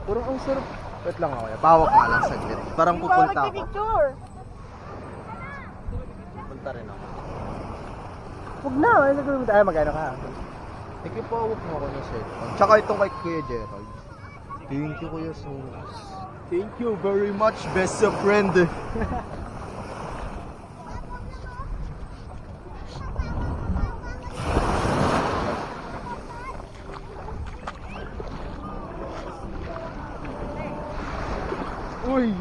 Puro ang sarap. Wait lang ako. Pawak nga lang saglit. Parang pupunta ako. Picture. Punta rin ako. Huwag na. Ay, magano ka. Ikipawak mo ako ng cellphone. Tsaka itong kay Kuya Gerald. Thank you, Kuya Sos. Thank you very much, best friend. Uy!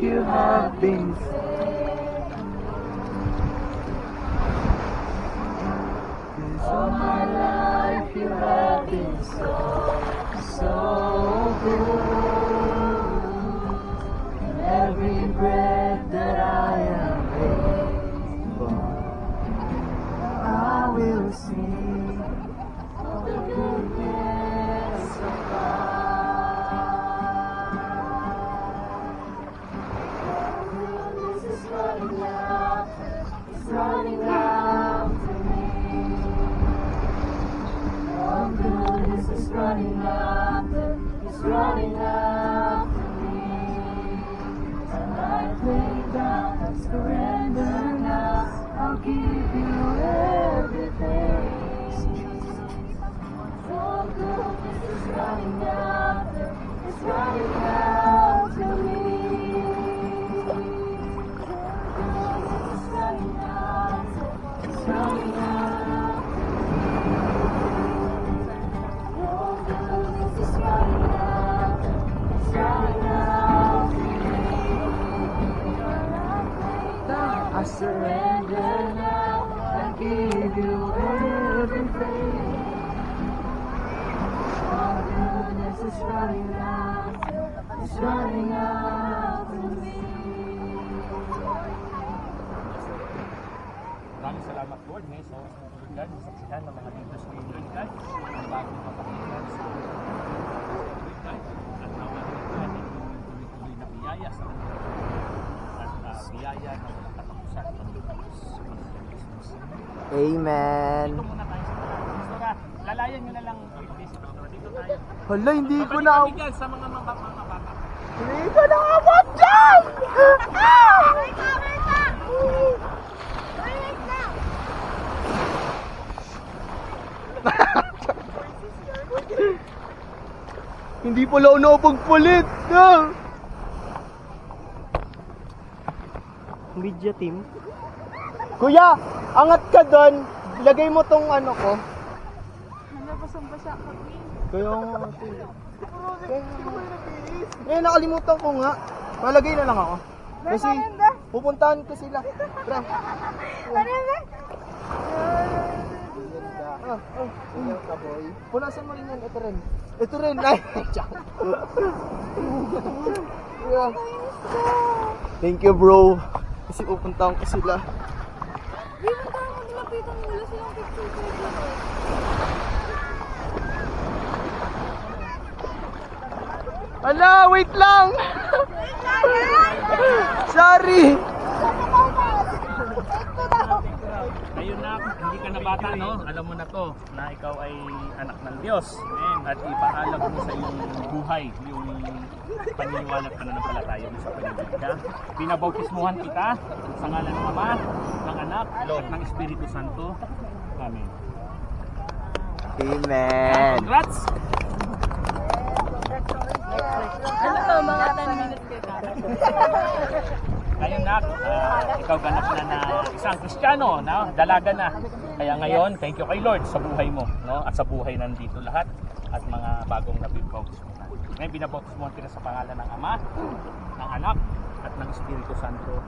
You have been all my life you have been so good. And every breath that I am able, I will sing of the goodness of God. Running after me. Oh, goodness is running after me. And I lay down and surrender now. I'll give you everything. Oh, goodness is running after me. I surrender now, I give you everything. All goodness is running out to me. Maraming salamat, Lord. Ngayon sa oras ng tulog, God, saksihan ng mga dito sa Lord, God, ang bagong kapatiran sa Lord, God, at naman, God, tuloy-tuloy na biyaya sa kanila, at biyaya na walang katapusan, paglutos sa Christmas. Amen. Dito muna tayo sa mga Pastora, lalayan nyo na lang, please, Pastora, dito tayo. Hala, hindi ko Babalik na... kami dyan sa mga bata. Hindi ko na abot dyan! Hindi pala ako nakapagpalit. Media team. Kuya, angat ka doon. Lagay mo tong ano ko. Nabasang-basa ka, Kaya nga ate. Eh, nakalimutan ko nga. Malagay na lang ako. Kasi pupuntahan ko sila. Pre. Punasan mo rin yan. Ito rin. Ito rin. Ay, yeah. Thank you, bro. Kasi pupuntahan ko sila. Di mo tayo maglapitan nila silang picture ko. Ala, wait lang! Sorry! Ayun na, hindi ka na bata, no? Alam mo na to, na ikaw ay anak ng Diyos. At ipaalam mo sa iyong buhay, yung paniniwala at pananampalataya mo sa Panginoon ka. Pinabautismuhan kita sa ngalan ng Ama, ng Anak, at ng Espiritu Santo. Amen. Amen. Congrats! Ano to, mga 10 minutes kita. Ngayon nak, ikaw ganap na isang Kristiyano, no? Dalaga na. Kaya ngayon, thank you kay Lord sa buhay mo, no? At sa buhay nandito lahat at mga bagong nabibautis mo na. Ngayon binabautis mo natin sa pangalan ng Ama, ng Anak, at ng Espiritu Santo.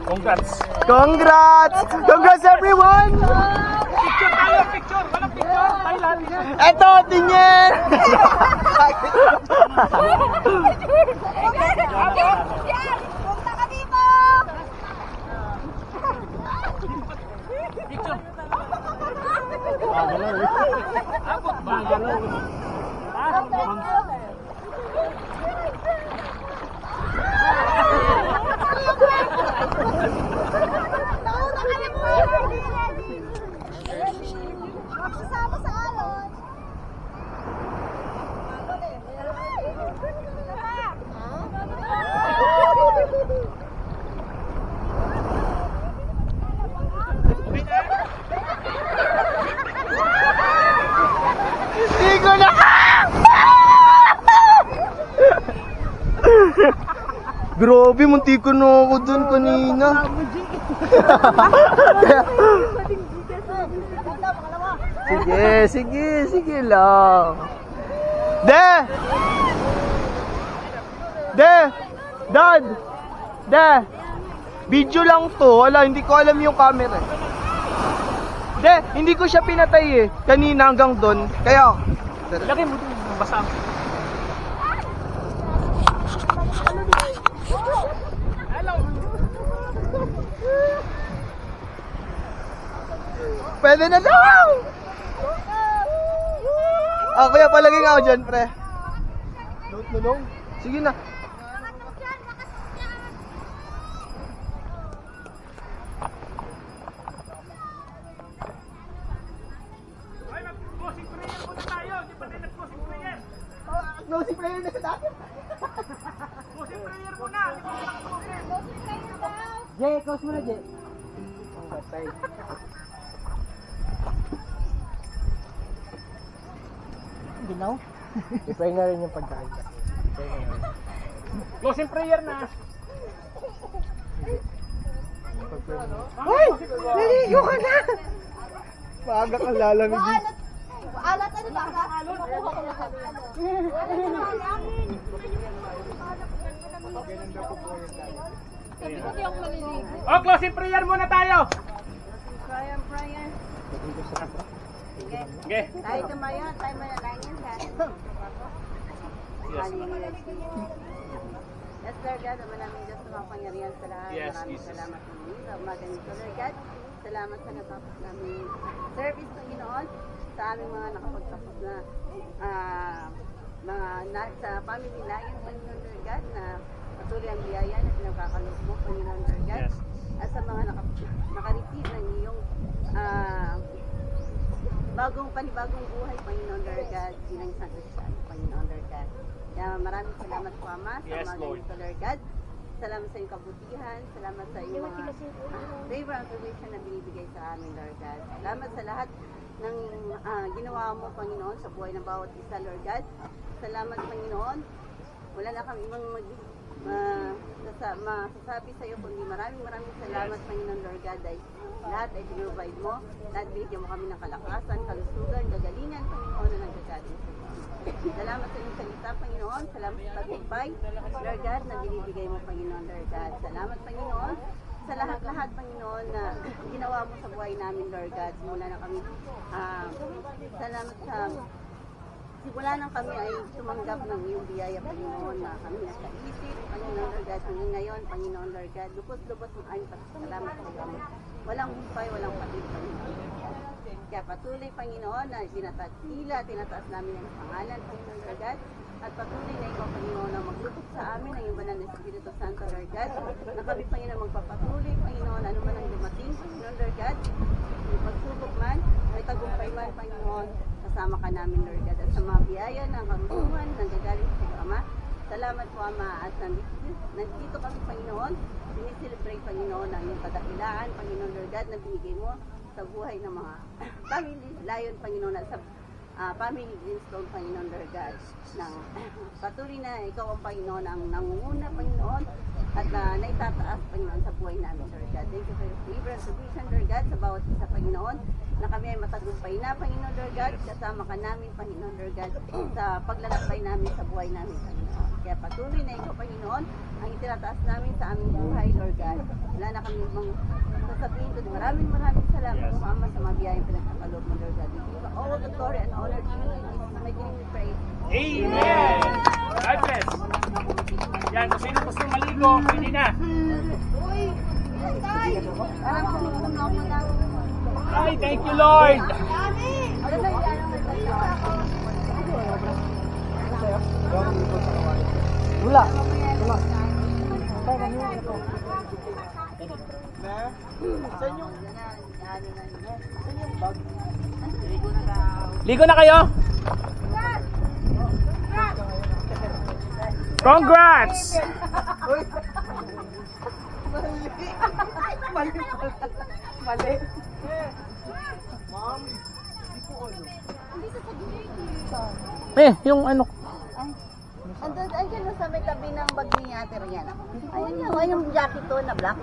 Congrats! Congrats! Congrats everyone! Picture tayo! Picture! Walang picture! Tayo lahat! Eto, Tinyen! Punta ka dito! Picture! Abot ba? Nauna ka na po! Magsasama sa alon. Hindi ko na! Grabe, munti ko na ako dun kanina. Sige lang. Dad! Video lang to. Wala, hindi ko alam yung camera. Hindi ko siya pinatay eh. Kanina hanggang doon. Kaya, Lagay mo dun, basa. pwede na lang! Kuya, palagay nga ako dyan, pre. Tulong? Sige na. Closing prayer muna tayo. Di ba tayo nag-closing prayer? Closing prayer na sa dati. Closing prayer muna. Di ba nag-closing? Jay, close mo na, Jay. Ang batay. Ginaw? I-pray na rin yung pagkain. Closing prayer na. Ay! Naligo ka na! Maaga kang lalamigin. Alat ano ba? Makuha ko lahat. Sabi ko di ako maliligo. Oh, closing prayer muna tayo. Prayer. Okay. Tayo tumayo, tayo manalangin sa Yes. Yes, Lord God, Ama namin Diyos na makapangyarihan sa lahat. Yes, Maraming Jesus. salamat sa inyo. Sa umaga nito, Lord God. Salamat sa natapos namin service ng Ginoon sa aming mga nakapagtapos na sa family lion, Panginoon Lord God, na patuloy ang biyaya na pinagkakaloob mo, Panginoon Lord God. Yes. At sa mga nakareceive ng iyong panibagong buhay, Panginoon Lord God, bilang isang Kristiyan, Panginoon Lord God. Kaya maraming salamat po, Ama, sa Yes, mga Lord. ganito, Lord God. Salamat sa iyong kabutihan, salamat sa iyong mga favor and provision na binibigay sa amin, Lord God. Salamat sa lahat ng ginawa mo, Panginoon, sa buhay ng bawat isa, Lord God. Salamat, Panginoon. Wala na kami ibang masasabi sa iyo, kundi maraming salamat, Panginoon, Lord God, dahil lahat ay pinrovide mo, lahat binigyan mo kami ng kalakasan, kalusugan, kagalingan, Panginoon, na nagkakatin sa iyo. Salamat sa iyong salita, Panginoon. Salamat sa tagumpay, Lord God, na binibigay mo, Panginoon, Lord God. Salamat, Panginoon, sa lahat-lahat, Panginoon, na ginawa mo sa buhay namin, Lord God. Simula na kami, salamat sa simula nang kami ay tumanggap ng iyong biyaya, Panginoon, na kami nakaisip, Panginoon, Lord God, hanggang ngayon, Panginoon, Lord God, lubos-lubos ng aming pasasalamat sa iyo. Walang humpay, walang patid, Panginoon. Kaya patuloy, Panginoon, na tinataas namin ang pangalan, Panginoon, Lord God, at patuloy na ikaw, Panginoon, na maglubog sa amin ang iyong banal na Espiritu Santo, Lord God, na kami, Panginoon, magpapatuloy, Panginoon, ano man ang dumating, Panginoon, Lord God, may pagsubok man, may tagumpay man, Panginoon, kasama ka namin, Lord God, at sa mga biyaya ng karusuhan, ng gagaling sa iyo, Ama. Salamat po, Ama, at nandito kami, Panginoon, sinicelebrate, Panginoon, ang iyong kadakilaan, Panginoon, Lord God, na binigay mo sa buhay ng mga family, layon, Panginoon, at sa family Greenstone, Panginoon, Lord God, ng patuloy na ikaw ang Panginoon, ang nangunguna, Panginoon, at naitataas, Panginoon, sa buhay namin, Lord God. Thank you for your favor and provision, Lord God, sa bawat isa, Panginoon, na kami ay matagumpay na, Panginoon, Lord God, kasama ka namin, Panginoon, Lord God, sa paglalakbay namin sa buhay namin, Panginoon. Kaya patuloy na ikaw, Panginoon, ang itinataas namin sa aming buhay, Lord God. Wala na kami mang sasabihin ko, maraming salamat po, Ama, sa mga biyayang pinagkakaloob mo, Lord God. We give all the glory and honor to you. In Jesus' mighty name we pray. Amen! God bless! Yan, kung sino gusto maligo, pwede na. Parang kung ako ng... Ay, thank you, Lord! Ano na yan? Wala. Ligo na kayo? Congrats! Mali. Yung ano. Andyan na sa may tabi ng bag ni Ate Rihanna. Ayun yung jacket to na black.